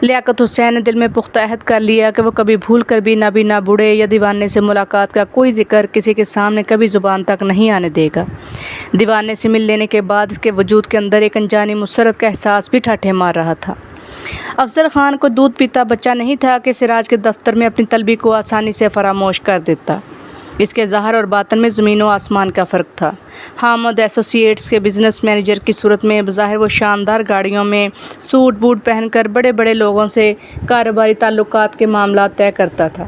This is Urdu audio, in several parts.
لیاقت حسین نے دل میں پختہ عہد کر لیا کہ وہ کبھی بھول کر بھی نابینا بوڑھے یا دیوانے سے ملاقات کا کوئی ذکر کسی کے سامنے کبھی زبان تک نہیں آنے دے گا۔ دیوانے سے مل لینے کے بعد اس کے وجود کے اندر ایک انجانی مسرت کا احساس بھی ٹھاٹھے مار رہا تھا۔ افضل خان کو دودھ پیتا بچہ نہیں تھا کہ سراج کے دفتر میں اپنی طلبی کو آسانی سے فراموش کر دیتا۔ اس کے ظاہر اور باطن میں زمین و آسمان کا فرق تھا۔ حامد ایسوسی ایٹس کے بزنس مینیجر کی صورت میں بظاہر وہ شاندار گاڑیوں میں سوٹ بوٹ پہن کر بڑے بڑے لوگوں سے کاروباری تعلقات کے معاملات طے کرتا تھا،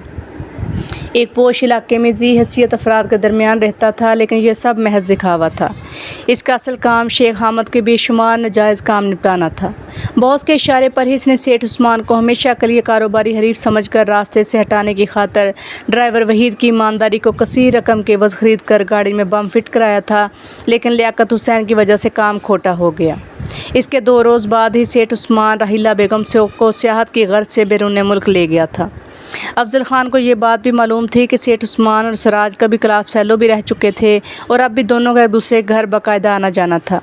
ایک پوش علاقے میں ذی حیثیت افراد کے درمیان رہتا تھا، لیکن یہ سب محض دکھاوا تھا۔ اس کا اصل کام شیخ حامد کے بے شمار ناجائز کام نپٹانا تھا۔ باس کے اشارے پر ہی اس نے سیٹھ عثمان کو ہمیشہ کے لیے کاروباری حریف سمجھ کر راستے سے ہٹانے کی خاطر ڈرائیور وحید کی ایمانداری کو کثیر رقم کے عوض خرید کر گاڑی میں بم فٹ کرایا تھا، لیکن لیاقت حسین کی وجہ سے کام کھوٹا ہو گیا۔ اس کے 2 روز بعد ہی سیٹھ عثمان راحیلہ بیگم کو سیاحت کی غرض سے بیرون ملک لے گیا تھا۔ افضل خان کو یہ بات بھی معلوم تھی کہ سیٹھ عثمان اور سراج کبھی کلاس فیلو بھی رہ چکے تھے اور اب بھی دونوں کا ایک دوسرے کے گھر باقاعدہ آنا جانا تھا۔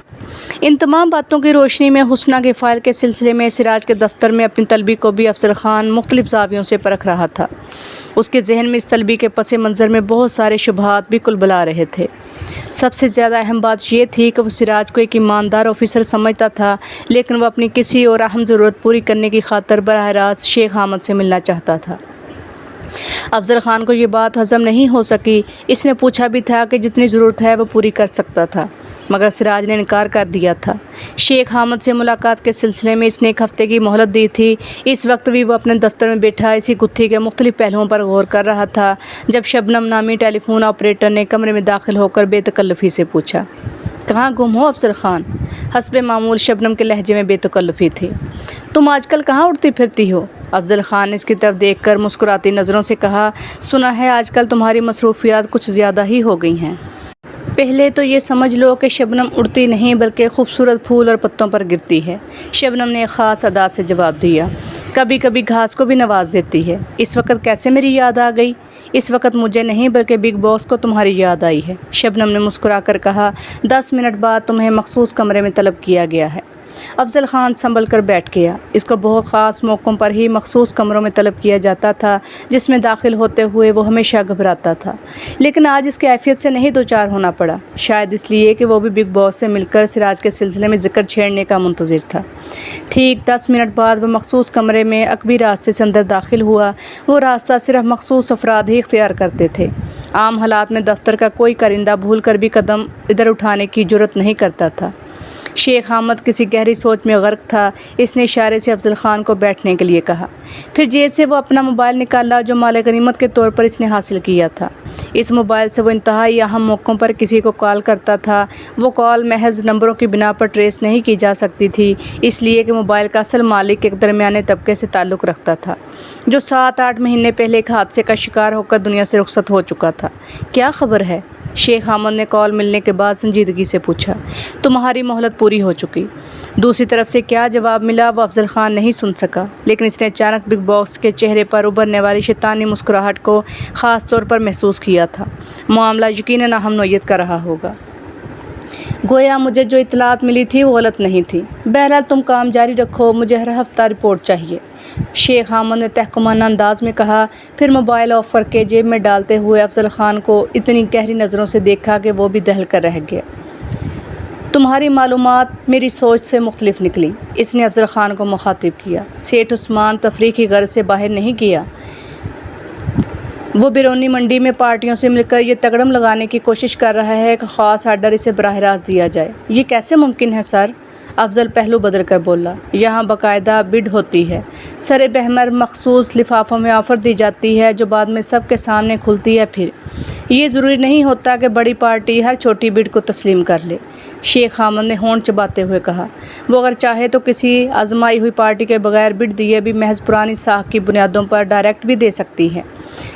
ان تمام باتوں کی روشنی میں حسنہ کے فائل کے سلسلے میں سراج کے دفتر میں اپنی طلبی کو بھی افضل خان مختلف زاویوں سے پرکھ رہا تھا۔ اس کے ذہن میں اس طلبی کے پس منظر میں بہت سارے شبہات بھی کلبلا رہے تھے۔ سب سے زیادہ اہم بات یہ تھی کہ وہ سراج کو ایک ایماندار آفیسر سمجھتا تھا، لیکن وہ اپنی کسی اور اہم ضرورت پوری کرنے کی خاطر براہ راست شیخ حامد سے ملنا چاہتا تھا۔ افضل خان کو یہ بات ہضم نہیں ہو سکی۔ اس نے پوچھا بھی تھا کہ جتنی ضرورت ہے وہ پوری کر سکتا تھا، مگر سراج نے انکار کر دیا تھا۔ شیخ حامد سے ملاقات کے سلسلے میں اس نے 1 ہفتے کی مہلت دی تھی۔ اس وقت بھی وہ اپنے دفتر میں بیٹھا اسی گتھی کے مختلف پہلوؤں پر غور کر رہا تھا جب شبنم نامی ٹیلی فون آپریٹر نے کمرے میں داخل ہو کر بے تکلفی سے پوچھا، کہاں گم ہو افضل خان؟ حسب معمول شبنم کے لہجے میں بے تکلفی تھی۔ تم آج کل کہاں اڑتی پھرتی ہو؟ افضل خان نے اس کی طرف دیکھ کر مسکراتی نظروں سے کہا، سنا ہے آج کل تمہاری مصروفیات کچھ زیادہ ہی ہو گئی ہیں۔ پہلے تو یہ سمجھ لو کہ شبنم اڑتی نہیں بلکہ خوبصورت پھول اور پتوں پر گرتی ہے، شبنم نے ایک خاص ادا سے جواب دیا۔ کبھی کبھی گھاس کو بھی نواز دیتی ہے۔ اس وقت کیسے میری یاد آ گئی؟ اس وقت مجھے نہیں بلکہ بگ باس کو تمہاری یاد آئی ہے، شبنم نے مسکرا کر کہا۔ 10 منٹ بعد تمہیں مخصوص کمرے میں طلب کیا گیا ہے۔ افضل خان سنبھل کر بیٹھ گیا۔ اس کو بہت خاص موقعوں پر ہی مخصوص کمروں میں طلب کیا جاتا تھا جس میں داخل ہوتے ہوئے وہ ہمیشہ گھبراتا تھا، لیکن آج اس کیفیت سے نہیں دوچار ہونا پڑا، شاید اس لیے کہ وہ بھی بگ باس سے مل کر سراج کے سلسلے میں ذکر چھیڑنے کا منتظر تھا۔ ٹھیک 10 منٹ بعد وہ مخصوص کمرے میں عقبی راستے سے اندر داخل ہوا۔ وہ راستہ صرف مخصوص افراد ہی اختیار کرتے تھے۔ عام حالات میں دفتر کا کوئی کارندہ بھول کر بھی قدم ادھر اٹھانے کی جرأت نہیں کرتا تھا۔ شیخ حامد کسی گہری سوچ میں غرق تھا۔ اس نے اشارے سے افضل خان کو بیٹھنے کے لیے کہا، پھر جیب سے وہ اپنا موبائل نکالا جو مال غنیمت کے طور پر اس نے حاصل کیا تھا۔ اس موبائل سے وہ انتہائی اہم موقعوں پر کسی کو کال کرتا تھا۔ وہ کال محض نمبروں کی بنا پر ٹریس نہیں کی جا سکتی تھی، اس لیے کہ موبائل کا اصل مالک ایک درمیانے طبقے سے تعلق رکھتا تھا جو 7-8 مہینے پہلے ایک حادثے کا شکار ہو کر دنیا سے رخصت ہو چکا تھا۔ کیا خبر ہے؟ شیخ حامد نے کال ملنے کے بعد سنجیدگی سے پوچھا۔ تمہاری مہلت پوری ہو چکی۔ دوسری طرف سے کیا جواب ملا وہ افضل خان نہیں سن سکا، لیکن اس نے اچانک بگ باس کے چہرے پر ابھرنے والی شیطانی مسکراہٹ کو خاص طور پر محسوس کیا تھا۔ معاملہ یقیناً اہم نوعیت کا رہا ہوگا۔ گویا مجھے جو اطلاعات ملی تھی وہ غلط نہیں تھی۔ بہرحال تم کام جاری رکھو، مجھے ہر ہفتہ رپورٹ چاہیے، شیخ حامد نے تحکمانہ انداز میں کہا۔ پھر موبائل آف کر کے جیب میں ڈالتے ہوئے افضل خان کو اتنی گہری نظروں سے دیکھا کہ وہ بھی دہل کر رہ گیا۔ تمہاری معلومات میری سوچ سے مختلف نکلی، اس نے افضل خان کو مخاطب کیا۔ سیٹھ عثمان تفریح کی غرض سے باہر نہیں کیا، وہ بیرونی منڈی میں پارٹیوں سے مل کر یہ تگڑم لگانے کی کوشش کر رہا ہے کہ خاص آرڈر اسے براہ راست دیا جائے۔ یہ کیسے ممکن ہے سر؟ افضل پہلو بدل کر بولا۔ یہاں باقاعدہ بڈ ہوتی ہے، سر بہمر مخصوص لفافوں میں آفر دی جاتی ہے جو بعد میں سب کے سامنے کھلتی ہے۔ پھر یہ ضروری نہیں ہوتا کہ بڑی پارٹی ہر چھوٹی بڈ کو تسلیم کر لے، شیخ حامد نے ہونٹ چباتے ہوئے کہا۔ وہ اگر چاہے تو کسی آزمائی ہوئی پارٹی کے بغیر بڈ دیے بھی محض پرانی ساکھ کی بنیادوں پر ڈائریکٹ بھی دے سکتی ہے۔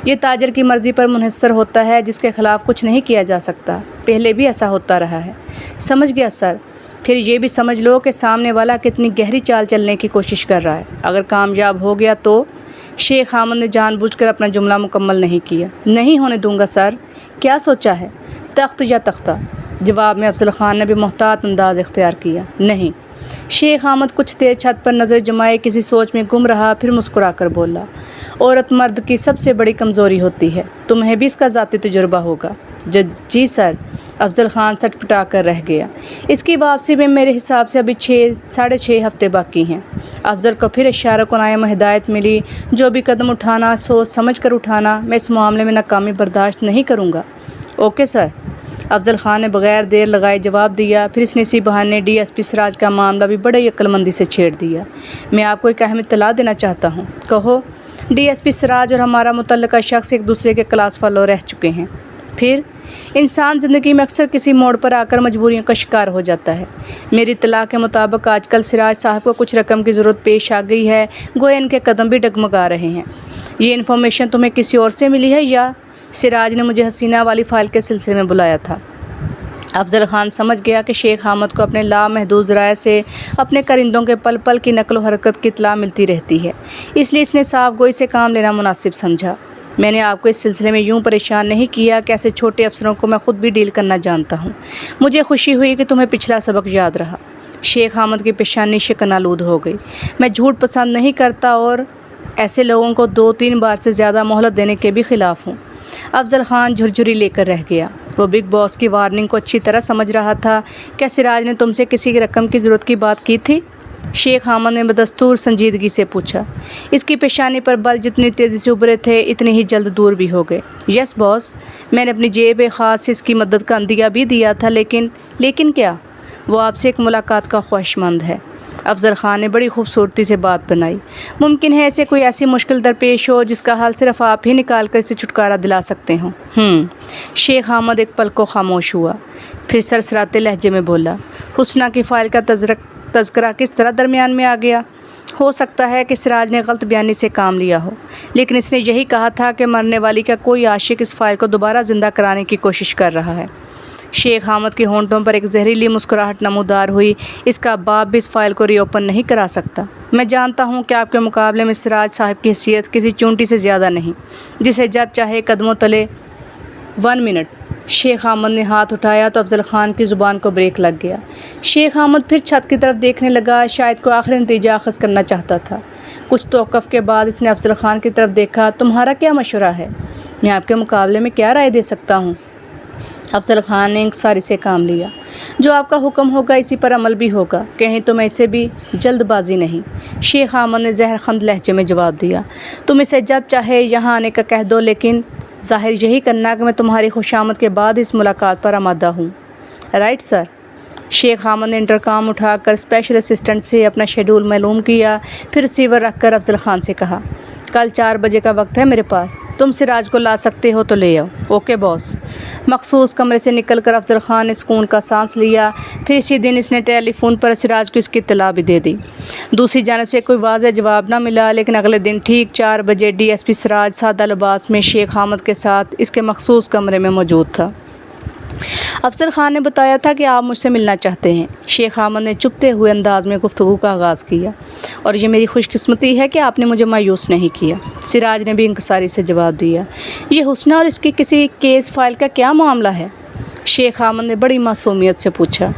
یہ تاجر کی مرضی پر منحصر ہوتا ہے جس کے خلاف کچھ نہیں کیا جا سکتا، پہلے بھی ایسا ہوتا رہا ہے۔ سمجھ گیا سر۔ پھر یہ بھی سمجھ لو کہ سامنے والا کتنی گہری چال چلنے کی کوشش کر رہا ہے۔ اگر کامیاب ہو گیا تو؟ شیخ حامد نے جان بوجھ کر اپنا جملہ مکمل نہیں کیا۔ نہیں ہونے دوں گا سر۔ کیا سوچا ہے، تخت یا تختہ؟ جواب میں افضل خان نے بھی محتاط انداز اختیار کیا۔ نہیں، شیخ حامد کچھ دیر چھت پر نظر جمائے کسی سوچ میں گم رہا، پھر مسکرا کر بولا، عورت مرد کی سب سے بڑی کمزوری ہوتی ہے، تمہیں بھی اس کا ذاتی تجربہ ہوگا۔ جی سر۔ افضل خان سٹ پٹا کر رہ گیا۔ اس کی واپسی میں میرے حساب سے ابھی 6.5 ہفتے باقی ہیں۔ افضل کو پھر اشارہ کنایہ میں ہدایت ملی، جو بھی قدم اٹھانا سوچ سمجھ کر اٹھانا، میں اس معاملے میں ناکامی برداشت نہیں کروں گا۔ Okay sir. افضل خان نے بغیر دیر لگائے جواب دیا، پھر اس نے اسی بہانے ڈی ایس پی سراج کا معاملہ بھی بڑے عقل مندی سے چھیڑ دیا۔ میں آپ کو ایک اہم اطلاع دینا چاہتا ہوں۔ کہو۔ ڈی ایس پی سراج اور ہمارا متعلقہ شخص ایک دوسرے کے کلاس فیلو رہ چکے ہیں۔ پھر انسان زندگی میں اکثر کسی موڑ پر آ کر مجبوریوں کا شکار ہو جاتا ہے۔ میری اطلاع کے مطابق آج کل سراج صاحب کو کچھ رقم کی ضرورت پیش آ گئی ہے، گویا ان کے قدم بھی ڈگمگا رہے ہیں۔ یہ انفارمیشن تمہیں کسی اور سے ملی ہے یا سراج نے مجھے حسینہ والی فائل کے سلسلے میں بلایا تھا؟ افضل خان سمجھ گیا کہ شیخ حامد کو اپنے لامحدود ذرائع سے اپنے کرندوں کے پل پل کی نقل و حرکت کی اطلاع ملتی رہتی ہے، اس لیے اس نے صاف گوئی سے کام لینا مناسب سمجھا۔ میں نے آپ کو اس سلسلے میں یوں پریشان نہیں کیا کہ ایسے چھوٹے افسروں کو میں خود بھی ڈیل کرنا جانتا ہوں۔ مجھے خوشی ہوئی کہ تمہیں پچھلا سبق یاد رہا۔ شیخ حامد کی پیشانی شکن آلود ہو گئی۔ میں جھوٹ پسند نہیں کرتا اور ایسے لوگوں کو 2-3 بار سے زیادہ مہلت دینے کے بھی خلاف ہوں۔ افضل خان جھرجھری لے کر رہ گیا۔ وہ بگ باس کی وارننگ کو اچھی طرح سمجھ رہا تھا۔ کیا سراج نے تم سے کسی رقم کی ضرورت کی بات کی تھی؟ شیخ حامد نے بدستور سنجیدگی سے پوچھا۔ اس کی پیشانی پر بل جتنی تیزی سے ابھرے تھے اتنے ہی جلد دور بھی ہو گئے۔ یس باس، میں نے اپنی جیب خاص سے اس کی مدد کا عندیہ بھی دیا تھا، لیکن کیا؟ وہ آپ سے ایک ملاقات کا خواہش مند ہے۔ افضل خان نے بڑی خوبصورتی سے بات بنائی۔ ممکن ہے اسے کوئی ایسی مشکل درپیش ہو جس کا حل صرف آپ ہی نکال کر اسے چھٹکارا دلا سکتے ہوں۔ شیخ حامد ایک پل کو خاموش ہوا، پھر سرسراتے لہجے میں بولا، حسنہ کی فائل کا تذکرہ کس طرح درمیان میں آ گیا؟ ہو سکتا ہے کہ سراج نے غلط بیانی سے کام لیا ہو، لیکن اس نے یہی کہا تھا کہ مرنے والی کا کوئی عاشق اس فائل کو دوبارہ زندہ کرانے کی کوشش کر رہا ہے۔ شیخ حامد کے ہونٹوں پر ایک زہریلی مسکراہٹ نمودار ہوئی۔ اس کا باپ بھی اس فائل کو ری اوپن نہیں کرا سکتا۔ میں جانتا ہوں کہ آپ کے مقابلے میں سراج صاحب کی حیثیت کسی چونٹی سے زیادہ نہیں، جسے جب چاہے قدموں تلے 1 منٹ۔ شیخ حامد نے ہاتھ اٹھایا تو افضل خان کی زبان کو بریک لگ گیا۔ شیخ حامد پھر چھت کی طرف دیکھنے لگا، شاید کوئی آخری نتیجہ اخذ کرنا چاہتا تھا۔ کچھ توقف کے بعد اس نے افضل خان کی طرف دیکھا۔ تمہارا کیا مشورہ ہے؟ میں آپ کے مقابلے میں کیا رائے دے سکتا ہوں؟ افضل خان نے انکساری سے کام لیا۔ جو آپ کا حکم ہوگا اسی پر عمل بھی ہوگا، کہیں تو میں اسے بھی جلد بازی نہیں۔ شیخ حامد نے زہر خند لہجے میں جواب دیا، تم اسے جب چاہے یہاں آنے کا کہہ دو، لیکن ظاہر یہی کرنا کہ میں تمہاری خوشامد کے بعد اس ملاقات پر آمادہ ہوں۔ Right sir. شیخ حامد نے انٹرکام اٹھا کر اسپیشل اسسٹنٹ سے اپنا شیڈول معلوم کیا، پھر ریسیور رکھ کر افضل خان سے کہا، کل 4 بجے کا وقت ہے میرے پاس، تم سراج کو لا سکتے ہو تو لے آؤ۔ اوکے باس۔ مخصوص کمرے سے نکل کر افضل خان نے سکون کا سانس لیا۔ پھر اسی دن اس نے ٹیلی فون پر سراج کو اس کی اطلاع بھی دے دی۔ دوسری جانب سے کوئی واضح جواب نہ ملا، لیکن اگلے دن ٹھیک 4 بجے ڈی ایس پی سراج سادہ لباس میں شیخ حامد کے ساتھ اس کے مخصوص کمرے میں موجود تھا۔ افضل خان نے بتایا تھا کہ آپ مجھ سے ملنا چاہتے ہیں۔ شیخ حامد نے چپتے ہوئے انداز میں گفتگو کا آغاز کیا، اور یہ میری خوش قسمتی ہے کہ آپ نے مجھے مایوس نہیں کیا۔ سراج نے بھی انکساری سے جواب دیا، یہ حسنہ اور اس کی کسی کیس فائل کا کیا معاملہ ہے؟ شیخ حامد نے بڑی معصومیت سے پوچھا۔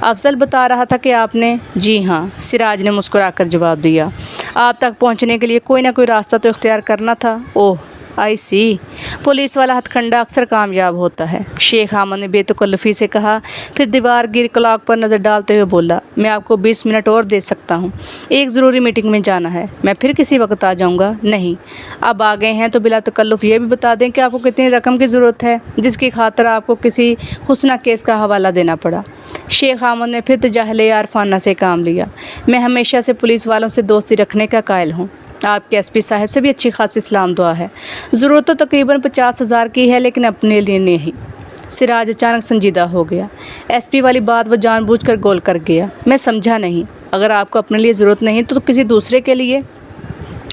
افضل بتا رہا تھا کہ آپ نے، جی ہاں، سراج نے مسکرا کر جواب دیا، آپ تک پہنچنے کے لیے کوئی نہ کوئی راستہ تو اختیار کرنا تھا۔ اوہ آئی سی، پولیس والا ہتھ کنڈا اکثر کامیاب ہوتا ہے، شیخ حامد نے بے تکلفی سے کہا، پھر دیوار گیر کلاک پر نظر ڈالتے ہوئے بولا، میں آپ کو 20 منٹ اور دے سکتا ہوں، ایک ضروری میٹنگ میں جانا ہے، میں پھر کسی وقت آ جاؤں گا۔ نہیں، اب آ گئے ہیں تو بلا تکلف یہ بھی بتا دیں کہ آپ کو کتنی رقم کی ضرورت ہے جس کی خاطر آپ کو کسی حسنہ کیس کا حوالہ دینا پڑا۔ شیخ حامد نے پھر تجاہل عارفانہ سے کام لیا، میں ہمیشہ سے پولیس والوں سے دوستی رکھنے کا قائل ہوں، آپ کے ایس پی صاحب سے بھی اچھی خاصی سلام دعا ہے، ضرورت تو تقریباً 50,000 کی ہے، لیکن اپنے لیے نہیں۔ سراج اچانک سنجیدہ ہو گیا۔ ایس پی والی بات وہ جان بوجھ کر گول کر گیا۔ میں سمجھا نہیں، اگر آپ کو اپنے لیے ضرورت نہیں تو کسی دوسرے کے لیے؟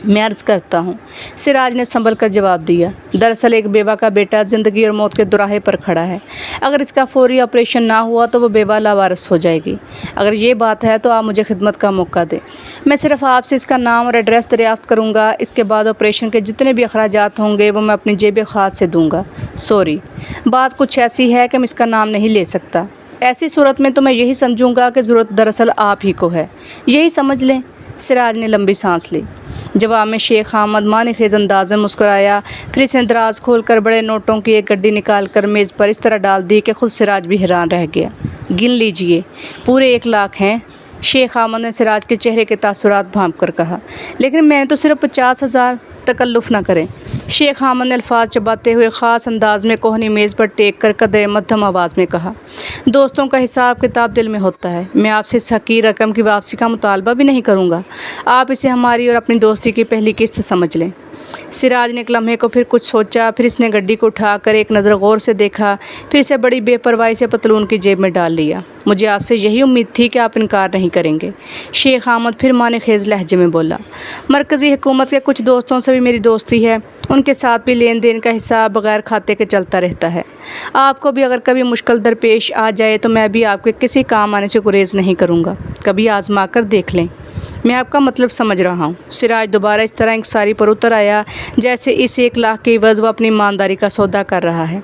میں عرض کرتا ہوں، سراج نے سنبھل کر جواب دیا، دراصل ایک بیوہ کا بیٹا زندگی اور موت کے دوراہے پر کھڑا ہے، اگر اس کا فوری آپریشن نہ ہوا تو وہ بیوہ لاوارث ہو جائے گی۔ اگر یہ بات ہے تو آپ مجھے خدمت کا موقع دیں، میں صرف آپ سے اس کا نام اور ایڈریس دریافت کروں گا، اس کے بعد آپریشن کے جتنے بھی اخراجات ہوں گے وہ میں اپنی جیب خاص سے دوں گا۔ سوری، بات کچھ ایسی ہے کہ میں اس کا نام نہیں لے سکتا۔ ایسی صورت میں تو میں یہی سمجھوں گا کہ ضرورت دراصل آپ ہی کو ہے، یہی سمجھ لیں۔ سراج نے لمبی سانس لی۔ جواب میں شیخ حامد معنی خیز انداز میں مسکرایا، پھر اس نے دراز کھول کر بڑے نوٹوں کی ایک گڈی نکال کر میز پر اس طرح ڈال دی کہ خود سراج بھی حیران رہ گیا۔ گن لیجئے، پورے 1 لاکھ ہیں۔ شیخ حامد نے سراج کے چہرے کے تاثرات بھانپ کر کہا۔ لیکن میں نے تو صرف 50,000، تکلف نہ کریں۔ شیخ حامد نے الفاظ چباتے ہوئے خاص انداز میں کوہنی میز پر ٹیک کر قدرے مدھم آواز میں کہا، دوستوں کا حساب کتاب دل میں ہوتا ہے، میں آپ سے اس حقیر رقم کی واپسی کا مطالبہ بھی نہیں کروں گا، آپ اسے ہماری اور اپنی دوستی کی پہلی قسط سمجھ لیں۔ سراج نے ایک لمحے کو پھر کچھ سوچا، پھر اس نے گڈی کو اٹھا کر ایک نظر غور سے دیکھا، پھر اسے بڑی بے پرواہی سے پتلون کی جیب میں ڈال لیا۔ مجھے آپ سے یہی امید تھی کہ آپ انکار نہیں کریں گے، شیخ حامد پھر معنی خیز لہجے میں بولا۔ مرکزی حکومت کے کچھ دوستوں سے بھی میری دوستی ہے، ان کے ساتھ بھی لین دین کا حساب بغیر کھاتے کے چلتا رہتا ہے۔ آپ کو بھی اگر کبھی مشکل درپیش آ جائے تو میں بھی آپ کے کسی کام آنے سے گریز نہیں کروں گا، کبھی آزما کر دیکھ لیں۔ میں آپ کا مطلب سمجھ رہا ہوں۔ سراج دوبارہ اس طرح انکساری پر اتر آیا جیسے اس 1 لاکھ کی عوض وہ اپنی ایمانداری کا سودا کر رہا ہے۔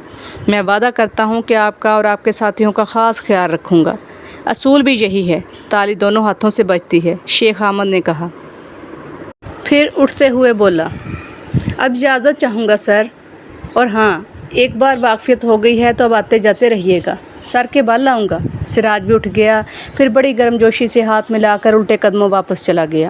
میں وعدہ کرتا ہوں کہ آپ کا اور آپ کے ساتھیوں کا خاص خیال رکھوں گا۔ اصول بھی یہی ہے، تالی دونوں ہاتھوں سے بجتی ہے، شیخ حامد نے کہا۔ پھر اٹھتے ہوئے بولا، اب اجازت چاہوں گا سر، اور ہاں ایک بار واقفیت ہو گئی ہے تو اب آتے جاتے رہیے گا، سر کے بال لاؤں گا۔ سراج بھی اٹھ گیا، پھر بڑی گرم جوشی سے ہاتھ ملا کر الٹے قدموں واپس چلا گیا۔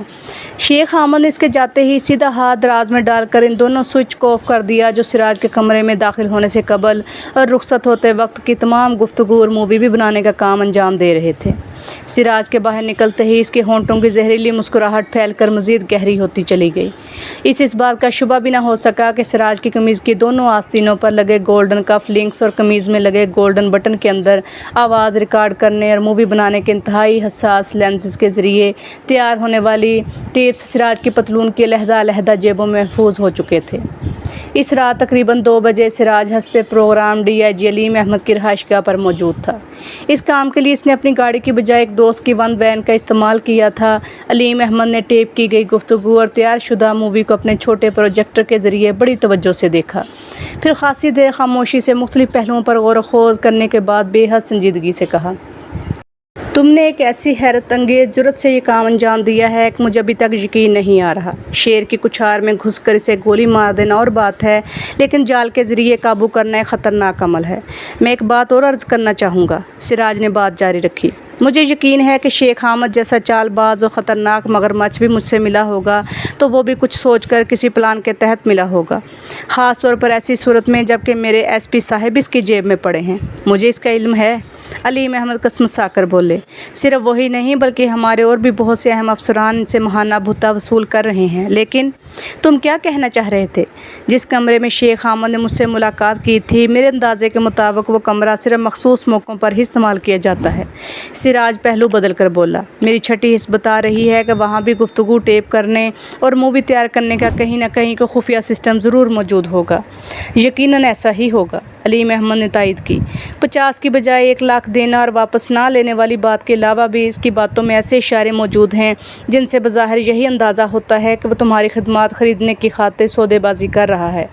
شیخ حامد نے اس کے جاتے ہی سیدھا ہاتھ دراز میں ڈال کر ان دونوں سوئچ کو آف کر دیا جو سراج کے کمرے میں داخل ہونے سے قبل اور رخصت ہوتے وقت کی تمام گفتگو اور مووی بھی بنانے کا کام انجام دے رہے تھے۔ سراج کے باہر نکلتے ہی اس کے ہونٹوں کی زہریلی مسکراہٹ پھیل کر مزید گہری ہوتی چلی گئی۔ اس بات کا شبہ بھی نہ ہو سکا کہ سراج کی قمیض کی دونوں آستینوں پر لگے گولڈن کف لنکس اور قمیض میں لگے گولڈن بٹن کے اندر آواز ریکارڈ کرنے اور مووی بنانے کے انتہائی حساس لینسز کے ذریعے تیار ہونے والی ٹیپس سراج کی پتلون کی علیحدہ جیبوں میں محفوظ ہو چکے تھے۔ اس رات تقریباً 2 بجے سراج حسب پروگرام ڈی آئی جی علیم احمد کی رہائش گاہ پر موجود تھا۔ اس کام کے لیے اس نے اپنی گاڑی کی بجائے ایک دوست کی ون وین کا استعمال کیا تھا۔ علیم احمد نے ٹیپ کی گئی گفتگو اور تیار شدہ مووی کو اپنے چھوٹے پروجیکٹر کے ذریعے بڑی توجہ سے دیکھا، پھر خاصی دیر خاموشی سے مختلف پہلوؤں پر غور و خوض کرنے کے بعد بے حد سنجیدگی سے کہا، تم نے ایک ایسی حیرت انگیز جرت سے یہ کام انجام دیا ہے کہ مجھے ابھی تک یقین نہیں آ رہا۔ شیر کی کچھار میں گھس کر اسے گولی مار دینا اور بات ہے، لیکن جال کے ذریعے قابو کرنا ایک خطرناک عمل ہے۔ میں ایک بات اور عرض کرنا چاہوں گا، سراج نے بات جاری رکھی۔ مجھے یقین ہے کہ شیخ حامد جیسا چال باز اور خطرناک مگرمچھ بھی مجھ سے ملا ہوگا تو وہ بھی کچھ سوچ کر کسی پلان کے تحت ملا ہوگا، خاص طور پر ایسی صورت میں جب کہ میرے ایس پی صاحب اس کی جیب میں پڑے ہیں۔ مجھے اس کا علم ہے، علیم احمد قسمسا کر بولے۔ صرف وہی نہیں بلکہ ہمارے اور بھی بہت سے اہم افسران ان سے ماہانہ بھتہ وصول کر رہے ہیں۔ لیکن تم کیا کہنا چاہ رہے تھے؟ جس کمرے میں شیخ حامد نے مجھ سے ملاقات کی تھی، میرے اندازے کے مطابق وہ کمرہ صرف مخصوص موقعوں پر ہی استعمال کیا جاتا ہے۔ سراج پہلو بدل کر بولا، میری چھٹی حس بتا رہی ہے کہ وہاں بھی گفتگو ٹیپ کرنے اور مووی تیار کرنے کا کہیں نہ کہیں کو خفیہ سسٹم ضرور موجود ہوگا۔ یقیناً ایسا ہی ہوگا، علیم احمد نے تائید کی۔ 50 کی بجائے 1 لاکھ دینا اور واپس نہ لینے والی بات کے علاوہ بھی اس کی باتوں میں ایسے اشارے موجود ہیں جن سے بظاہر یہی اندازہ ہوتا ہے کہ وہ تمہاری خدمات خریدنے کی خاطر سودے بازی کر رہا ہے،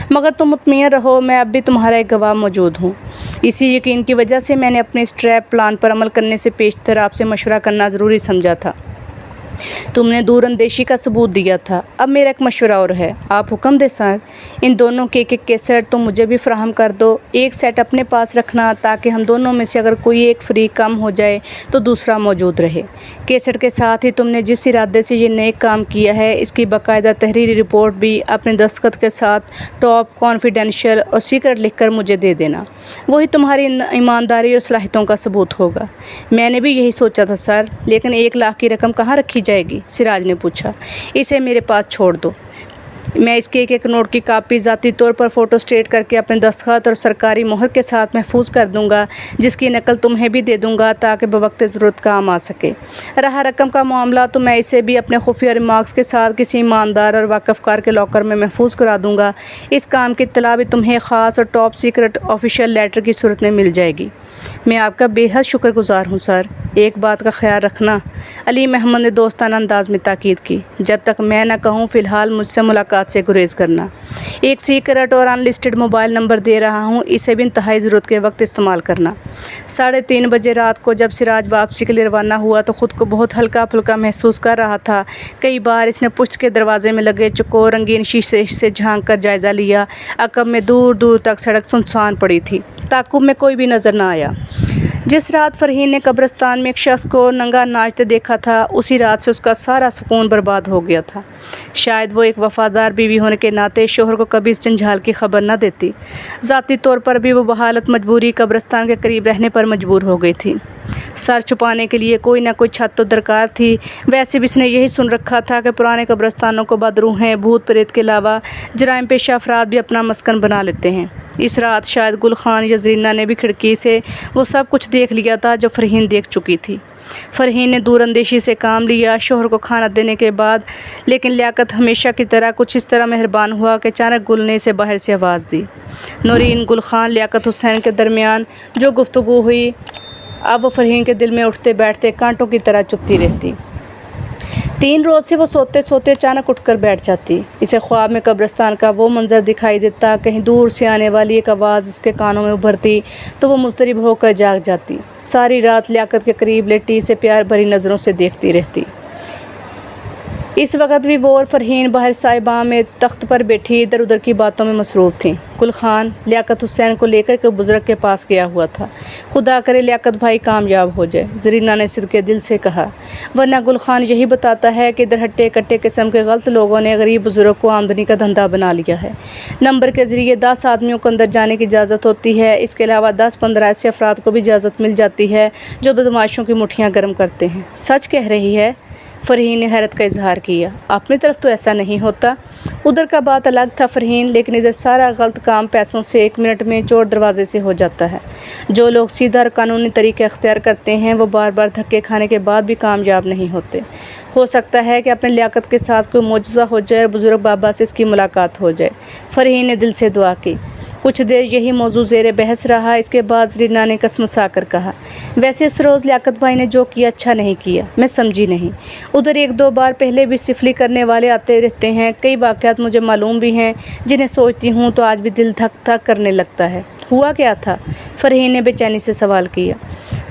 مگر تم مطمئن رہو میں اب بھی تمہارا ایک گواہ موجود ہوں۔ اسی یقین کی وجہ سے میں نے اپنے اس ٹریپ پلان پر عمل کرنے سے پیشتر آپ سے مشورہ کرنا ضروری سمجھا تھا۔ تم نے دور اندیشی کا ثبوت دیا تھا، اب میرا ایک مشورہ اور ہے، آپ حکم دیں سر۔ ان دونوں کے ایک کیسٹ تم مجھے بھی فراہم کر دو، ایک سیٹ اپنے پاس رکھنا تاکہ ہم دونوں میں سے اگر کوئی ایک فریق کم ہو جائے تو دوسرا موجود رہے۔ کیسٹ کے ساتھ ہی تم نے جس ارادے سے یہ نیک کام کیا ہے اس کی باقاعدہ تحریری رپورٹ بھی اپنے دستخط کے ساتھ ٹاپ کانفیڈینشیل اور سیکرٹ لکھ کر مجھے دے دینا، وہی تمہاری ایمانداری اور صلاحیتوں کا ثبوت ہوگا۔ میں نے بھی یہی سوچا تھا سر، لیکن 1 لاکھ کی رقم کہاں رکھی جائے گی؟ سراج نے پوچھا۔ اسے میرے پاس چھوڑ دو، میں اس کے ایک نوٹ کی کاپی ذاتی طور پر فوٹو اسٹیٹ کر کے اپنے دستخط اور سرکاری مہر کے ساتھ محفوظ کر دوں گا، جس کی نقل تمہیں بھی دے دوں گا تاکہ بوقت ضرورت کام آ سکے۔ رہا رقم کا معاملہ تو میں اسے بھی اپنے خفیہ ریمارکس کے ساتھ کسی ایماندار اور واقف کار کے لاکر میں محفوظ کرا دوں گا۔ اس کام کی اطلاع بھی تمہیں خاص اور ٹاپ سیکرٹ آفیشیل لیٹر کی صورت میں مل جائے گی۔ میں آپ کا بے حد شکر گزار ہوں سر، ایک بات کا خیال رکھنا، علی محمد نے دوستانہ انداز میں تاکید کی۔ جب تک میں نہ کہوں فی الحال مجھ سے ملاقات سے گریز کرنا۔ ایک سیکرٹ اور ان لسٹڈ موبائل نمبر دے رہا ہوں، اسے بھی انتہائی ضرورت کے وقت استعمال کرنا۔ 3:30 بجے رات کو جب سراج واپسی کے لیے روانہ ہوا تو خود کو بہت ہلکا پھلکا محسوس کر رہا تھا۔ کئی بار اس نے پشت کے دروازے میں لگے چوکور رنگین شیشے سے جھانک کر جائزہ لیا۔ عقب میں دور دور تک سڑک سنسان پڑی تھی، تعاقب میں کوئی بھی نظر نہ آیا۔ جس رات فرحین نے قبرستان میں ایک شخص کو ننگا ناچتے دیکھا تھا، اسی رات سے اس کا سارا سکون برباد ہو گیا تھا۔ شاید وہ ایک وفادار بیوی ہونے کے ناطے شوہر کو کبھی اس جنجال کی خبر نہ دیتی۔ ذاتی طور پر بھی وہ بحالت مجبوری قبرستان کے قریب رہنے پر مجبور ہو گئی تھی۔ سر چھپانے کے لیے کوئی نہ کوئی چھت تو درکار تھی۔ ویسے بھی اس نے یہی سن رکھا تھا کہ پرانے قبرستانوں کو بدروحیں، بھوت پریت کے علاوہ جرائم پیشہ افراد بھی اپنا مسکن بنا لیتے ہیں۔ اس رات شاید گل خان یا زرینہ نے بھی کھڑکی سے وہ سب کچھ دیکھ لیا تھا جو فرحین دیکھ چکی تھی۔ فرحین نے دور اندیشی سے کام لیا شوہر کو کھانا دینے کے بعد، لیکن لیاقت ہمیشہ کی طرح کچھ اس طرح مہربان ہوا کہ اچانک گل نے اسے باہر سے آواز دی۔ نورین، گل خان، لیاقت حسین کے درمیان جو گفتگو ہوئی اب وہ فرحین کے دل میں اٹھتے بیٹھتے کانٹوں کی طرح چبھتی رہتی۔ 3 روز سے وہ سوتے سوتے اچانک اٹھ کر بیٹھ جاتی۔ اسے خواب میں قبرستان کا وہ منظر دکھائی دیتا، کہیں دور سے آنے والی ایک آواز اس کے کانوں میں ابھرتی تو وہ مضطرب ہو کر جاگ جاتی۔ ساری رات لیاقت کے قریب لیٹی اسے پیار بھری نظروں سے دیکھتی رہتی۔ اس وقت بھی وہ اور فرحین باہر سائباں میں تخت پر بیٹھی ادھر ادھر کی باتوں میں مصروف تھیں۔ گل خان لیاقت حسین کو لے کر کے بزرگ کے پاس گیا ہوا تھا۔ خدا کرے لیاقت بھائی کامیاب ہو جائے، زرینہ نے صدقے دل سے کہا، ورنہ گل خان یہی بتاتا ہے کہ ادھر ہٹے کٹے قسم کے غلط لوگوں نے غریب بزرگ کو آمدنی کا دھندا بنا لیا ہے۔ نمبر کے ذریعے 10 آدمیوں کو اندر جانے کی اجازت ہوتی ہے، اس کے علاوہ 10-15 ایسے افراد کو بھی اجازت مل جاتی ہے جو بدماشوں کی مٹھیاں گرم کرتے ہیں۔ سچ کہہ رہی ہے؟ فرحین نے حیرت کا اظہار کیا۔ اپنی طرف تو ایسا نہیں ہوتا۔ ادھر کا بات الگ تھا فرحین، لیکن ادھر سارا غلط کام پیسوں سے 1 منٹ میں چور دروازے سے ہو جاتا ہے۔ جو لوگ سیدھا اور قانونی طریقے اختیار کرتے ہیں وہ بار بار دھکے کھانے کے بعد بھی کامیاب نہیں ہوتے۔ ہو سکتا ہے کہ اپنے لیاقت کے ساتھ کوئی معجزہ ہو جائے اور بزرگ بابا سے اس کی ملاقات ہو جائے۔ فرحین نے دل سے دعا کی۔ کچھ دیر یہی موضوع زیر بحث رہا۔ اس کے بعد زرینہ نے کسمسا کر کہا، ویسے اس روز لیاقت بھائی نے جو کیا اچھا نہیں کیا، میں سمجھی نہیں۔ ادھر 1-2 بار پہلے بھی سفلی کرنے والے آتے رہتے ہیں، کئی واقعات مجھے معلوم بھی ہیں جنہیں سوچتی ہوں تو آج بھی دل دھک دھک کرنے لگتا ہے۔ ہوا کیا تھا؟ فرحین نے بے چینی سے سوال کیا۔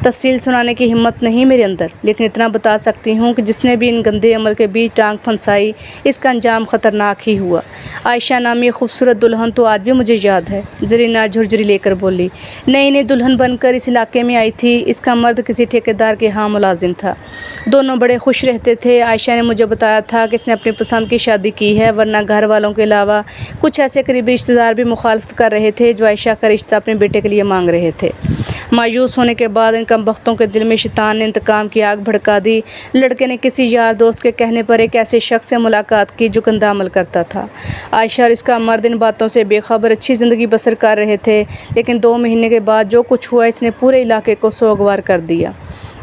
تفصیل سنانے کی ہمت نہیں میرے اندر، لیکن اتنا بتا سکتی ہوں کہ جس نے بھی ان گندے عمل کے بیچ ٹانگ پھنسائی اس کا انجام خطرناک ہی ہوا۔ عائشہ نامی خوبصورت دلہن تو آج بھی مجھے یاد ہے، زرینہ جھرجھری لے کر بولی۔ نئی دلہن بن کر اس علاقے میں آئی تھی، اس کا مرد کسی ٹھیکیدار کے ہاں ملازم تھا۔ دونوں بڑے خوش رہتے تھے۔ عائشہ نے مجھے بتایا تھا کہ اس نے اپنی پسند کی شادی کی ہے، ورنہ گھر والوں کے علاوہ کچھ ایسے قریبی رشتہ دار بھی مخالفت کر رہے تھے جو عائشہ کا رشتہ اپنے بیٹے کے لیے مانگ رہے تھے۔ مایوس ہونے کے بعد ان کم بختوں کے دل میں شیطان نے انتقام کی آگ بھڑکا دی۔ لڑکے نے کسی یار دوست کے کہنے پر ایک ایسے شخص سے ملاقات کی جو گندا عمل کرتا تھا۔ عائشہ اور اس کا مرد ان باتوں سے بے خبر اچھی زندگی بسر کر رہے تھے، لیکن 2 مہینے کے بعد جو کچھ ہوا اس نے پورے علاقے کو سوگوار کر دیا۔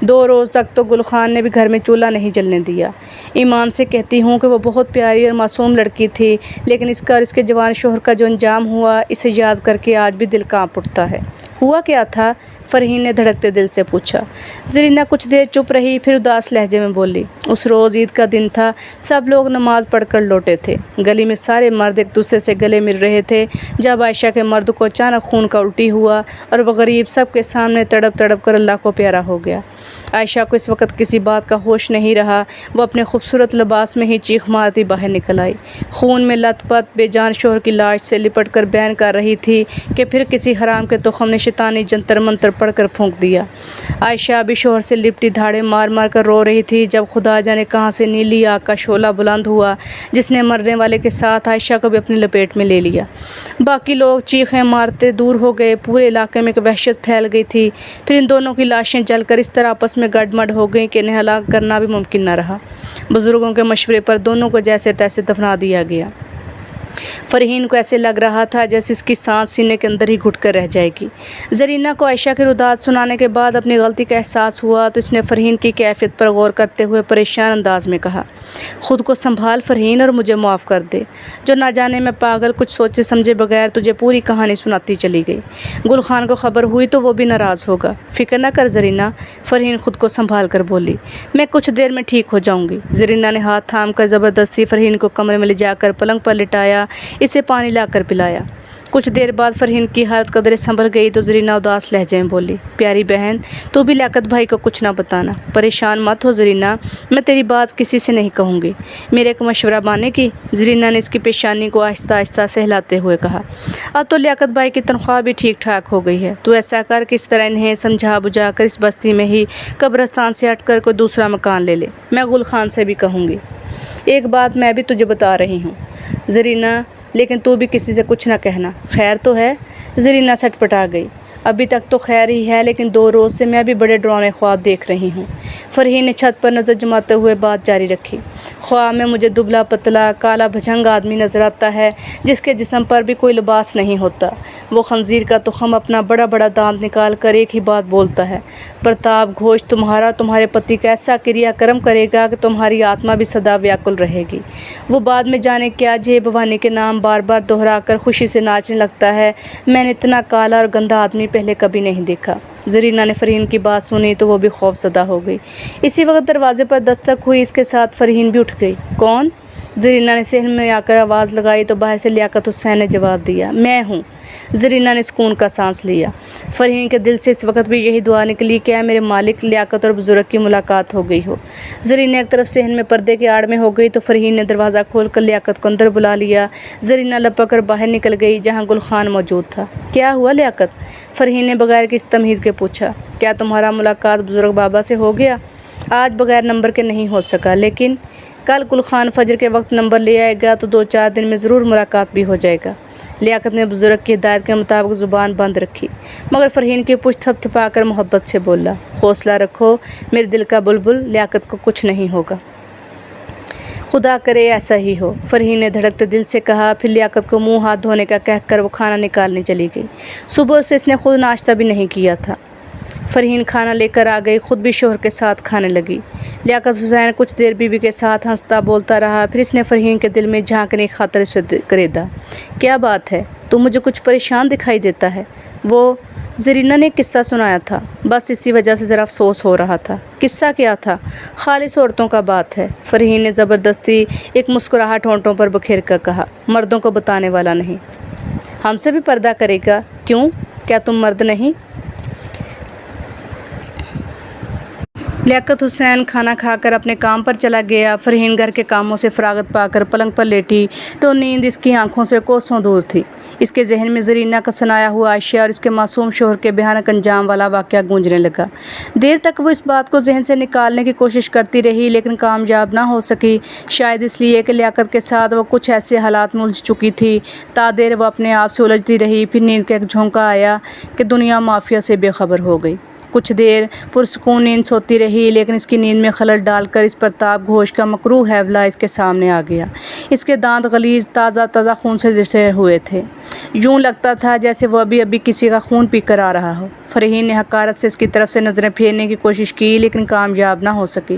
2 روز تک تو گل خان نے بھی گھر میں چولہا نہیں جلنے دیا۔ ایمان سے کہتی ہوں کہ وہ بہت پیاری اور معصوم لڑکی تھی، لیکن اس کا اور اس کے جوان شوہر کا جو انجام ہوا اسے یاد کر کے آج بھی دل کانپ اٹھتا ہے۔ ہوا کیا تھا؟ فرحین نے دھڑکتے دل سے پوچھا۔ زرینہ کچھ دیر چپ رہی، پھر اداس لہجے میں بولی، اس روز عید کا دن تھا، سب لوگ نماز پڑھ کر لوٹے تھے، گلی میں سارے مرد ایک دوسرے سے گلے مل رہے تھے جب عائشہ کے مرد کو اچانک خون کا الٹی ہوا اور وہ غریب سب کے سامنے تڑپ تڑپ کر اللہ کو پیارا ہو گیا۔ عائشہ کو اس وقت کسی بات کا ہوش نہیں رہا، وہ اپنے خوبصورت لباس میں ہی چیخ مارتی باہر نکل آئی، خون میں لت پت بے جان شوہر کی لاش سے لپٹ کر بیان کر رہی تھی کہ پھر کسی حرام کے تخم نے شیطانی جنتر منتر پڑھ کر پھونک دیا۔ عائشہ ابھی شوہر سے لپٹی دھاڑے مار مار کر رو رہی تھی جب خدا جانے کہاں سے نیلی آگ کا شعلہ بلند ہوا جس نے مرنے والے کے ساتھ عائشہ کو بھی اپنی لپیٹ میں لے لیا۔ باقی لوگ چیخیں مارتے دور ہو گئے، پورے علاقے میں ایک وحشت پھیل گئی تھی۔ پھر ان دونوں کی لاشیں جل کر اس طرح آپس میں گڈ مڈ ہو گئیں کہ انہیں ہلاک کرنا بھی ممکن نہ رہا۔ بزرگوں کے مشورے پر دونوں کو جیسے تیسے دفنا دیا گیا۔ فرحین کو ایسے لگ رہا تھا جیسے اس کی سانس سینے کے اندر ہی گھٹ کر رہ جائے گی۔ زرینہ کو عائشہ کی رداد سنانے کے بعد اپنی غلطی کا احساس ہوا تو اس نے فرحین کی کیفیت پر غور کرتے ہوئے پریشان انداز میں کہا، خود کو سنبھال فرحین اور مجھے معاف کر دے، جو نہ جانے میں پاگل کچھ سوچے سمجھے بغیر تجھے پوری کہانی سناتی چلی گئی۔ گل خان کو خبر ہوئی تو وہ بھی ناراض ہوگا۔ فکر نہ کر زرینہ، فرحین خود کو سنبھال کر بولی، میں کچھ دیر میں ٹھیک ہو جاؤں گی۔ زرینہ نے ہاتھ تھام کر زبردستی فرحین کو کمرے میں لے جا کر پلنگ پر لٹایا، اسے پانی لا کر پلایا۔ کچھ دیر بعد فرحین کی حالت قدرے سنبھل گئی تو زرینہ اداس لہجے میں بولی، پیاری بہن، تو بھی لیاقت بھائی کو کچھ نہ بتانا۔ پریشان مت ہو زرینہ، میں تیری بات کسی سے نہیں کہوں گی۔ میرے ایک مشورہ ماننے کی؟ زرینہ نے اس کی پیشانی کو آہستہ آہستہ سہلاتے ہوئے کہا، اب تو لیاقت بھائی کی تنخواہ بھی ٹھیک ٹھاک ہو گئی ہے، تو ایسا کر کہ اس طرح انہیں سمجھا بجھا کر اس بستی میں ہی قبرستان سے ہٹ کر کوئی دوسرا مکان لے لے۔ میں گل خان سے بھی کہوں گی۔ ایک بات میں بھی تجھے بتا رہی ہوں زرینہ، لیکن تو بھی کسی سے کچھ نہ کہنا، خیر تو ہے؟ زرینہ سٹ پٹا گئی، ابھی تک تو خیر ہی ہے، لیکن 2 روز سے میں بھی بڑے ڈراؤنے خواب دیکھ رہی ہوں۔ فرحین نے چھت پر نظر جماتے ہوئے بات جاری رکھی، خواب میں مجھے دبلا پتلا کالا بھجنگ آدمی نظر آتا ہے جس کے جسم پر بھی کوئی لباس نہیں ہوتا۔ وہ خنزیر کا تخم اپنا بڑا بڑا دانت نکال کر ایک ہی بات بولتا ہے، پرتاپ گھوش تمہارے پتی کا ایسا کریا کرم کرے گا کہ تمہاری آتما بھی سدا ویاکل رہے گی۔ وہ بعد میں جانے کیا جے بھوانی کے نام بار بار دہرا کر خوشی سے ناچنے لگتا ہے۔ میں نے اتنا کالا اور گندا آدمی پہلے کبھی نہیں دیکھا۔ زرینہ نے فرحین کی بات سنی تو وہ بھی خوف زدہ ہو گئی۔ اسی وقت دروازے پر دستک ہوئی، اس کے ساتھ فرحین بھی اٹھ گئی۔ کون؟ زرینہ نے ذہن میں آ کر آواز لگائی تو باہر سے لیاقت حسین نے جواب دیا، میں ہوں۔ زرینہ نے سکون کا سانس لیا۔ فرحین کے دل سے اس وقت بھی یہی دعا نکلی کہ اے میرے مالک، لیاقت اور بزرگ کی ملاقات ہو گئی ہو۔ زرینہ ایک طرف صحن میں پردے کی آڑ میں ہو گئی تو فرحین نے دروازہ کھول کر لیاقت کو اندر بلا لیا۔ زرینہ لپک کر باہر نکل گئی جہاں گل خان موجود تھا۔ کیا ہوا لیاقت؟ فرحین نے بغیر کسی تمہید کے پوچھا، کیا تمہارا ملاقات بزرگ بابا سے ہو گیا؟ آج بغیر نمبر کے نہیں ہو سکا، لیکن کل گل خان فجر کے وقت نمبر لے آئے گا تو 2-4 دن میں ضرور ملاقات بھی ہو جائے گا۔ لیاقت نے بزرگ کی ہدایت کے مطابق زبان بند رکھی، مگر فرحین کی پشت تھپ تھپا کر محبت سے بولا، حوصلہ رکھو میرے دل کا بلبل، لیاقت کو کچھ نہیں ہوگا۔ خدا کرے ایسا ہی ہو، فرحین نے دھڑکتے دل سے کہا۔ پھر لیاقت کو منہ ہاتھ دھونے کا کہہ کر وہ کھانا نکالنے چلی گئی۔ صبح سے اس نے خود ناشتہ بھی نہیں کیا تھا۔ فرحین کھانا لے کر آ گئی، خود بھی شوہر کے ساتھ کھانے لگی۔ لیاقت حسین کچھ دیر بیوی کے ساتھ ہنستا بولتا رہا، پھر اس نے فرحین کے دل میں جھانکنے کی خاطر سے کریدا، کیا بات ہے، تو مجھے کچھ پریشان دکھائی دیتا ہے؟ وہ زرینہ نے قصہ سنایا تھا، بس اسی وجہ سے ذرا افسوس ہو رہا تھا۔ قصہ کیا تھا؟ خالص عورتوں کا بات ہے، فرحین نے زبردستی ایک مسکراہٹ ہونٹوں پر بکھیر کر کہا، مردوں کو بتانے والا نہیں۔ ہم سے بھی پردہ کرے گا؟ کیوں، کیا تم مرد نہیں؟ لیاقت حسین کھانا کھا کر اپنے کام پر چلا گیا۔ فرحین گھر کے کاموں سے فراغت پا کر پلنگ پر لیٹی تو نیند اس کی آنکھوں سے کوسوں دور تھی۔ اس کے ذہن میں زرینہ کا سنایا ہوا عائشہ اور اس کے معصوم شوہر کے بھیانک انجام والا واقعہ گونجنے لگا۔ دیر تک وہ اس بات کو ذہن سے نکالنے کی کوشش کرتی رہی لیکن کامیاب نہ ہو سکی، شاید اس لیے کہ لیاقت کے ساتھ وہ کچھ ایسے حالات میں الجھ چکی تھی۔ تا دیر وہ اپنے آپ سے الجھتی رہی، پھر نیند کا ایک جھونکا آیا کہ دنیا مافیا سے بے خبر ہو گئی۔ کچھ دیر پرسکون نیند سوتی رہی لیکن اس کی نیند میں خلل ڈال کر اس پرتاپ گھوش کا مکروہ حیولہ اس کے سامنے آ گیا۔ اس کے دانت غلیظ تازہ خون سے رسے ہوئے تھے، یوں لگتا تھا جیسے وہ ابھی کسی کا خون پی کر آ رہا ہو۔ فرحین نے حقارت سے اس کی طرف سے نظریں پھیرنے کی کوشش کی لیکن کامیاب نہ ہو سکی۔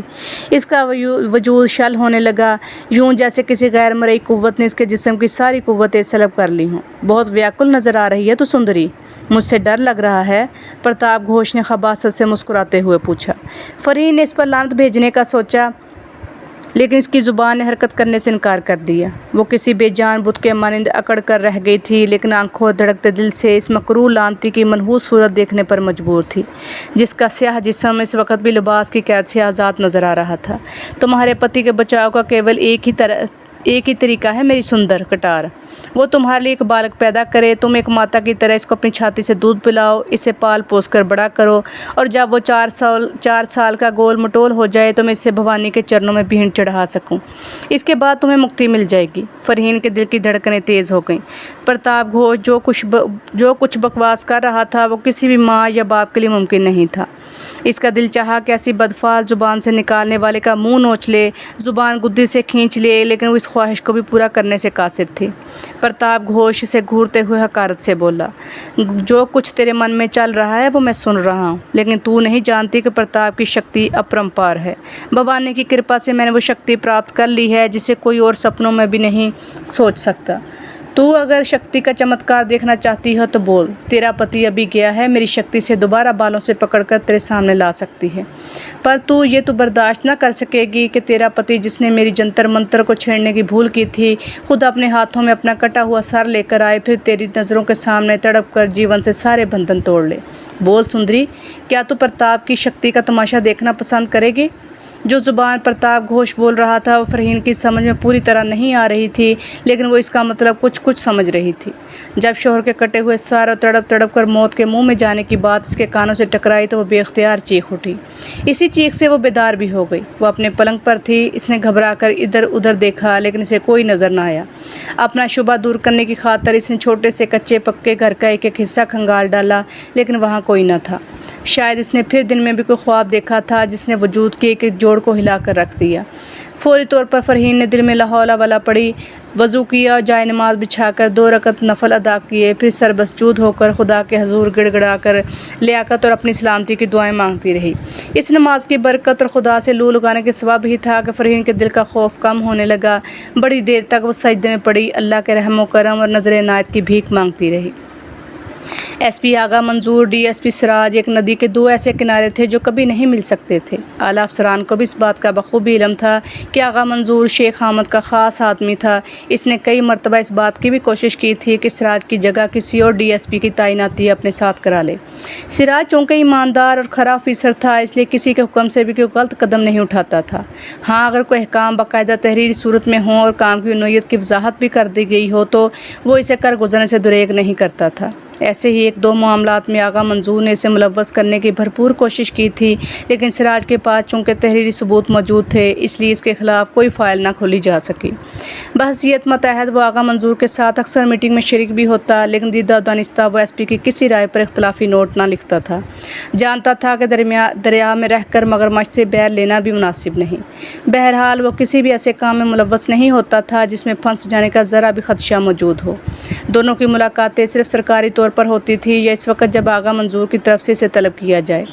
اس کا وجود شل ہونے لگا، یوں جیسے کسی غیر مرئی قوت نے اس کے جسم کی ساری قوتیں سلب کر لی ہوں۔ بہت ویاکل نظر آ رہی ہے تو سندری، مجھ سے ڈر لگ رہا ہے، پرتاپ گھوش نے خباثت سے مسکراتے ہوئے پوچھا۔ فرحین نے اس پر لعنت بھیجنے کا سوچا لیکن اس کی زبان نے حرکت کرنے سے انکار کر دیا۔ وہ کسی بے جان بت کے مانند اکڑ کر رہ گئی تھی لیکن آنکھوں دھڑکتے دل سے اس مکروہ لعنتی کی منحوس صورت دیکھنے پر مجبور تھی جس کا سیاہ جسم اس وقت بھی لباس کی قید سے آزاد نظر آ رہا تھا۔ تمہارے پتی کے بچاؤ کا کیول ایک ہی طریقہ ہے میری سندر کٹار، وہ تمہارے لیے ایک بالک پیدا کرے، تم ایک ماتا کی طرح اس کو اپنی چھاتی سے دودھ پلاؤ، اسے پال پوس کر بڑا کرو، اور جب وہ 4 سال کا گول مٹول ہو جائے تو میں اسے بھوانی کے چرنوں میں بھیڑ چڑھا سکوں، اس کے بعد تمہیں مکتی مل جائے گی۔ فرحین کے دل کی دھڑکنیں تیز ہو گئیں۔ پرتاپ گھوش جو کچھ بکواس کر رہا تھا وہ کسی بھی ماں یا باپ کے لیے ممکن نہیں تھا۔ اس کا دل چاہا کہ ایسی بدفعل زبان سے نکالنے والے کا منہ نوچ لے، زبان گدی سے کھینچ لے، لیکن وہ اس خواہش کو بھی پورا کرنے سے قاصر تھی۔ پرتاپ گھوش سے گھورتے ہوئے حقارت سے بولا، جو کچھ تیرے من میں چل رہا ہے وہ میں سن رہا ہوں، لیکن تو نہیں جانتی کہ پرتاپ کی شکتی اپرمپار ہے۔ بھوانی کی کرپا سے میں نے وہ شکتی پراپت کر لی ہے جسے کوئی اور سپنوں میں بھی نہیں سوچ سکتا۔ تو اگر شکتی کا چمتکار دیکھنا چاہتی ہو تو بول، تیرا پتی ابھی گیا ہے، میری شکتی سے دوبارہ بالوں سے پکڑ کر تیرے سامنے لا سکتی ہے، پر تو یہ تو برداشت نہ کر سکے گی کہ تیرا پتی جس نے میری جنتر منتر کو چھیڑنے کی بھول کی تھی، خود اپنے ہاتھوں میں اپنا کٹا ہوا سر لے کر آئے، پھر تیری نظروں کے سامنے تڑپ کر جیون سے سارے بندھن توڑ لے۔ بول سندری، کیا تو پرتاپ کی شکتی کا تماشا دیکھنا پسند کرے گی؟ جو زبان پرتاپ گھوش بول رہا تھا وہ فرحین کی سمجھ میں پوری طرح نہیں آ رہی تھی، لیکن وہ اس کا مطلب کچھ سمجھ رہی تھی۔ جب شوہر کے کٹے ہوئے سر اور تڑپ کر موت کے منہ میں جانے کی بات اس کے کانوں سے ٹکرائی تو وہ بے اختیار چیخ اٹھی۔ اسی چیخ سے وہ بیدار بھی ہو گئی۔ وہ اپنے پلنگ پر تھی، اس نے گھبرا کر ادھر ادھر دیکھا لیکن اسے کوئی نظر نہ آیا۔ اپنا شبہ دور کرنے کی خاطر اس نے چھوٹے سے کچے پکے گھر کا ایک حصہ کھنگال ڈالا، لیکن وہاں کوئی نہ تھا۔ شاید اس نے پھر دن میں بھی کوئی خواب دیکھا تھا جس نے وجود کے ایک جوڑ کو ہلا کر رکھ دیا۔ فوری طور پر فرحین نے دل میں لا حول ولا پڑی، وضو کیا اور جائے نماز بچھا کر 2 رکعت نفل ادا کیے، پھر سر مسجود ہو کر خدا کے حضور گڑ گڑا کر لیاقت اور اپنی سلامتی کی دعائیں مانگتی رہی۔ اس نماز کی برکت اور خدا سے لو لگانے کے سبب ہی تھا کہ فرحین کے دل کا خوف کم ہونے لگا۔ بڑی دیر تک وہ سجدے میں پڑی اللہ کے رحم و کرم اور نظر عنایت کی بھیک مانگتی رہی۔ ایس پی آغا منظور، ڈی ایس پی سراج ایک ندی کے 2 ایسے کنارے تھے جو کبھی نہیں مل سکتے تھے۔ اعلیٰ افسران کو بھی اس بات کا بخوبی علم تھا کہ آغا منظور شیخ حامد کا خاص آدمی تھا۔ اس نے کئی مرتبہ اس بات کی بھی کوشش کی تھی کہ سراج کی جگہ کسی اور ڈی ایس پی کی تعیناتی اپنے ساتھ کرا لے۔ سراج چونکہ ایماندار اور کھرا آفیسر تھا، اس لیے کسی کے حکم سے بھی کوئی غلط قدم نہیں اٹھاتا تھا۔ ہاں، اگر کوئی احکام باقاعدہ تحریری صورت میں ہوں اور کام کی نوعیت کی وضاحت بھی کر دی گئی ہو تو وہ اسے کر گزرنے سے دریغ نہیں کرتا تھا۔ ایسے ہی 1-2 معاملات میں آغا منظور نے اسے ملوث کرنے کی بھرپور کوشش کی تھی، لیکن سراج کے پاس چونکہ تحریری ثبوت موجود تھے اس لیے اس کے خلاف کوئی فائل نہ کھولی جا سکی۔ بحثیت متحد وہ آغا منظور کے ساتھ اکثر میٹنگ میں شریک بھی ہوتا، لیکن دیدہ دانستہ وہ ایس پی کی کسی رائے پر اختلافی نوٹ نہ لکھتا تھا۔ جانتا تھا کہ دریا میں رہ کر مگرمچھ سے بیر لینا بھی مناسب نہیں۔ بہرحال وہ کسی بھی ایسے کام میں ملوث نہیں ہوتا تھا جس میں پھنس جانے کا ذرا بھی خدشہ موجود ہو۔ دونوں کی ملاقاتیں صرف سرکاری طور پر ہوتی تھی یا اس وقت جب آغا منظور کی طرف سے اسے طلب کیا جائے۔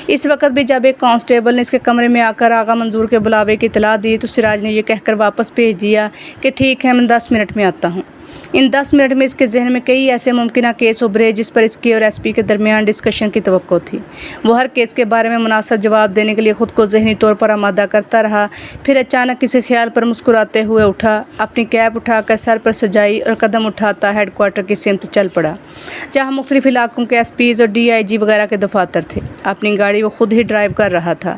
اس وقت بھی جب ایک کانسٹیبل نے اس کے کمرے میں آ کر آغا منظور کے بلاوے کی اطلاع دی تو سراج نے یہ کہہ کر واپس بھیج دیا کہ ٹھیک ہے، میں 10 منٹ میں آتا ہوں۔ ان 10 منٹ میں اس کے ذہن میں کئی ایسے ممکنہ کیس ابھرے جس پر اس کی اور ایس پی کے درمیان ڈسکشن کی توقع تھی۔ وہ ہر کیس کے بارے میں مناسب جواب دینے کے لیے خود کو ذہنی طور پر آمادہ کرتا رہا، پھر اچانک کسی خیال پر مسکراتے ہوئے اٹھا، اپنی کیپ اٹھا کر سر پر سجائی اور قدم اٹھاتا ہیڈ کوارٹر کی سمت چل پڑا، جہاں مختلف علاقوں کے ایس پیز اور ڈی آئی جی وغیرہ کے دفاتر تھے۔ اپنی گاڑی وہ خود ہی ڈرائیو کر رہا تھا۔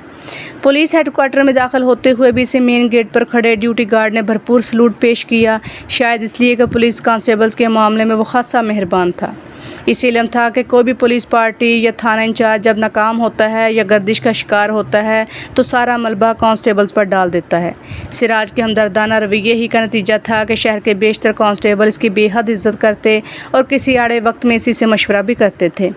پولیس ہیڈ کوارٹر میں داخل ہوتے ہوئے بھی اسے مین گیٹ پر کھڑے ڈیوٹی گارڈ نے بھرپور سلوٹ پیش کیا، شاید اس لیے کہ پولیس کانسٹیبلز کے معاملے میں وہ خاصا مہربان تھا۔ اسے علم تھا کہ کوئی بھی پولیس پارٹی یا تھانہ انچارج جب ناکام ہوتا ہے یا گردش کا شکار ہوتا ہے تو سارا ملبہ کانسٹیبلز پر ڈال دیتا ہے۔ سراج کے ہمدردانہ رویے ہی کا نتیجہ تھا کہ شہر کے بیشتر کانسٹیبل اس کی بے حد عزت کرتے اور کسی آڑے وقت میں اسی سے مشورہ بھی کرتے تھے۔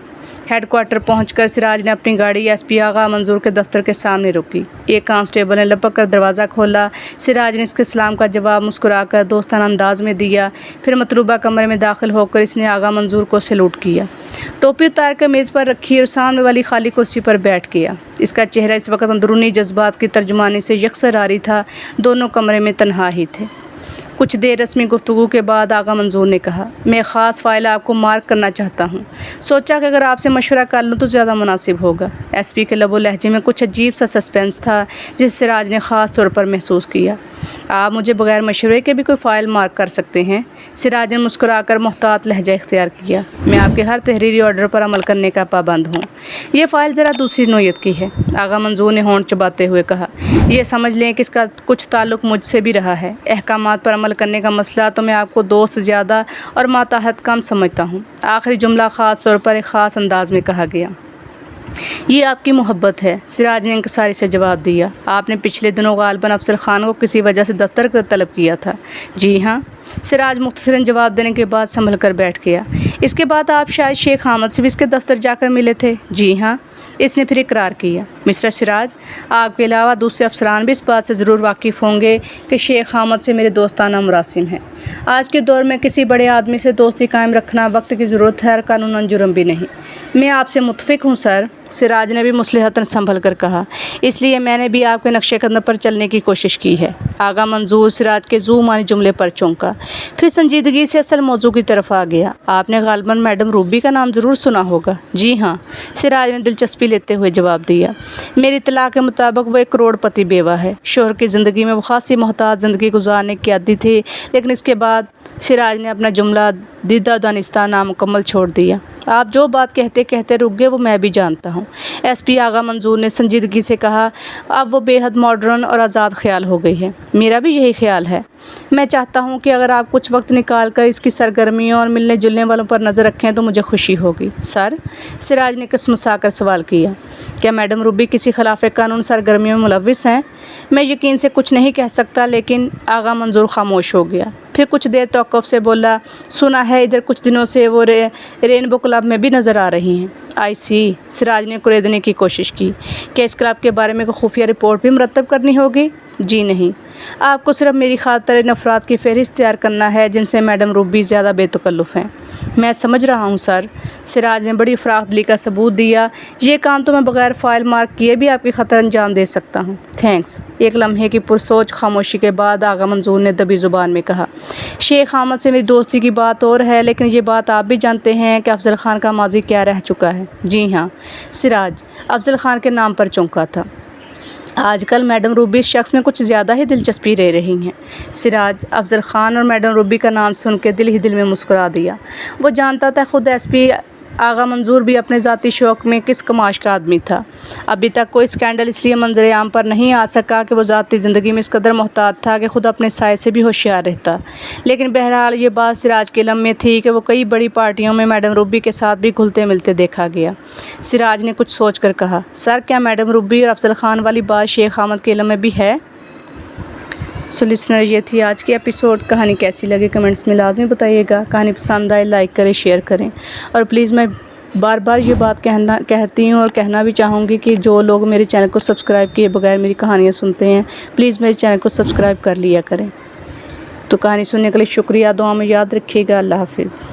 ہیڈ کوارٹر پہنچ کر سراج نے اپنی گاڑی ایس پی آغا منظور کے دفتر کے سامنے روکی۔ ایک کانسٹیبل نے لپک کر دروازہ کھولا۔ سراج نے اس کے سلام کا جواب مسکرا کر دوستانہ انداز میں دیا، پھر مطلوبہ کمرے میں داخل ہو کر اس نے آغا منظور کو سلوٹ کیا، ٹوپی اتار کر میز پر رکھی اور سامنے والی خالی کرسی پر بیٹھ گیا۔ اس کا چہرہ اس وقت اندرونی جذبات کی ترجمانی سے یکسر آری تھا۔ دونوں کمرے میں تنہا ہی تھے۔ کچھ دیر رسمی گفتگو کے بعد آغا منظور نے کہا، میں خاص فائل آپ کو مارک کرنا چاہتا ہوں، سوچا کہ اگر آپ سے مشورہ کر لوں تو زیادہ مناسب ہوگا۔ ایس پی کے لب و لہجے میں کچھ عجیب سا سسپینس تھا جس سراج نے خاص طور پر محسوس کیا۔ آپ مجھے بغیر مشورے کے بھی کوئی فائل مارک کر سکتے ہیں؟ سراج نے مسکرا کر محتاط لہجہ اختیار کیا۔ میں آپ کے ہر تحریری آرڈر پر عمل کرنے کا پابند ہوں۔ یہ فائل ذرا دوسری نوعیت کی ہے، آغا منظور نے ہونٹ چباتے ہوئے کہا۔ یہ سمجھ لیں کہ اس کا کچھ تعلق مجھ سے بھی رہا ہے۔ احکامات پر عمل کرنے کا مسئلہ تو میں آپ کو دوست زیادہ اور ماتحت کم سمجھتا ہوں۔ آخری جملہ خاص طور پر ایک خاص انداز میں کہا گیا۔ یہ آپ کی محبت ہے، سراج نے انکساری سے جواب دیا۔ آپ نے پچھلے دنوں غالباً افضل خان کو کسی وجہ سے دفتر کا طلب کیا تھا۔ جی ہاں، سراج مختصراً جواب دینے کے بعد سنبھل کر بیٹھ گیا۔ اس کے بعد آپ شاید شیخ حامد سے بھی اس کے دفتر جا کر ملے تھے؟ جی ہاں، اس نے پھر اقرار کیا۔ مسٹر سراج، آپ کے علاوہ دوسرے افسران بھی اس بات سے ضرور واقف ہوں گے کہ شیخ حامد سے میرے دوستانہ مراسم ہیں۔ آج کے دور میں کسی بڑے آدمی سے دوستی قائم رکھنا وقت کی ضرورت ہے اور قانوناً جرم بھی نہیں۔ میں آپ سے متفق ہوں سر، سراج نے بھی مصلحتاً سنبھل کر کہا، اس لیے میں نے بھی آپ کے نقشے قدم پر چلنے کی کوشش کی ہے۔ آغا منظور سراج کے ذو معنی جملے پر چونکا، پھر سنجیدگی سے اصل موضوع کی طرف آ گیا۔ آپ نے غالباً میڈم روبی کا نام ضرور سنا ہوگا؟ جی ہاں، سراج نے دلچسپی لیتے ہوئے جواب دیا۔ میری اطلاع کے مطابق وہ ایک کروڑ پتی بیوہ ہے۔ شوہر کی زندگی میں وہ خاصی محتاط زندگی گزارنے کی عادی تھی، لیکن اس کے بعد سراج نے اپنا جملہ دیدہ دانستہ نامکمل چھوڑ دیا۔ آپ جو بات کہتے کہتے رک گئے وہ میں بھی جانتا ہوں۔ ایس پی آغا منظور نے سنجیدگی سے کہا، اب وہ بے حد ماڈرن اور آزاد خیال ہو گئی ہے۔ میرا بھی یہی خیال ہے۔ میں چاہتا ہوں کہ اگر آپ کچھ وقت نکال کر اس کی سرگرمیوں اور ملنے جلنے والوں پر نظر رکھیں تو مجھے خوشی ہوگی۔ سر، سراج نے کسمسا کر سوال کیا، کیا میڈم روبی کسی خلاف قانون سرگرمیوں میں ملوث ہیں؟ میں یقین سے کچھ نہیں کہہ سکتا، لیکن آغا منظور خاموش ہو گیا۔ پھر کچھ دیر توقف سے بولا، سنا ہے ادھر کچھ دنوں سے وہ رینبو کلب میں بھی نظر آ رہی ہیں۔ آئی سی، سراج نے کریدنے کی کوشش کی، کہ اس کلب کے بارے میں کوئی خفیہ رپورٹ بھی مرتب کرنی ہوگی؟ جی نہیں، آپ کو صرف میری خاطر ان افراد کی فہرست تیار کرنا ہے جن سے میڈم روبی زیادہ بے تکلف ہیں۔ میں سمجھ رہا ہوں سر، سراج نے بڑی فراخ دلی کا ثبوت دیا۔ یہ کام تو میں بغیر فائل مارک کیے بھی آپ کی خاطر انجام دے سکتا ہوں۔ تھینکس۔ ایک لمحے کی پرسوچ خاموشی کے بعد آغا منظور نے دبی زبان میں کہا، شیخ حامد سے میری دوستی کی بات اور ہے، لیکن یہ بات آپ بھی جانتے ہیں کہ افضل خان کا ماضی کیا رہ چکا ہے۔ جی ہاں، سراج افضل خان کے نام پر چونکا تھا۔ آج کل میڈم روبی اس شخص میں کچھ زیادہ ہی دلچسپی لے رہی ہیں۔ سراج افضل خان اور میڈم روبی کا نام سن کے دل ہی دل میں مسکرا دیا۔ وہ جانتا تھا خود ایس پی آغا منظور بھی اپنے ذاتی شوق میں کس کماش کا آدمی تھا۔ ابھی تک کوئی اسکینڈل اس لیے منظر عام پر نہیں آ سکا کہ وہ ذاتی زندگی میں اس قدر محتاط تھا کہ خود اپنے سائے سے بھی ہوشیار رہتا، لیکن بہرحال یہ بات سراج کے علم میں تھی کہ وہ کئی بڑی پارٹیوں میں میڈم روبی کے ساتھ بھی گھلتے ملتے دیکھا گیا۔ سراج نے کچھ سوچ کر کہا، سر کیا میڈم روبی اور افضل خان والی بات شیخ حامد کے علم میں بھی ہے؟ لسنر، یہ تھی آج کی ایپیسوڈ۔ کہانی کیسی لگی کمنٹس میں لازمی بتائیے گا۔ کہانی پسند آئے لائک کریں، شیئر کریں، اور پلیز میں بار بار یہ بات کہتی ہوں اور کہنا بھی چاہوں گی کہ جو لوگ میرے چینل کو سبسکرائب کیے بغیر میری کہانیاں سنتے ہیں، پلیز میرے چینل کو سبسکرائب کر لیا کریں۔ تو کہانی سننے کے لیے شکریہ، دعا میں یاد رکھیے گا۔ اللہ حافظ۔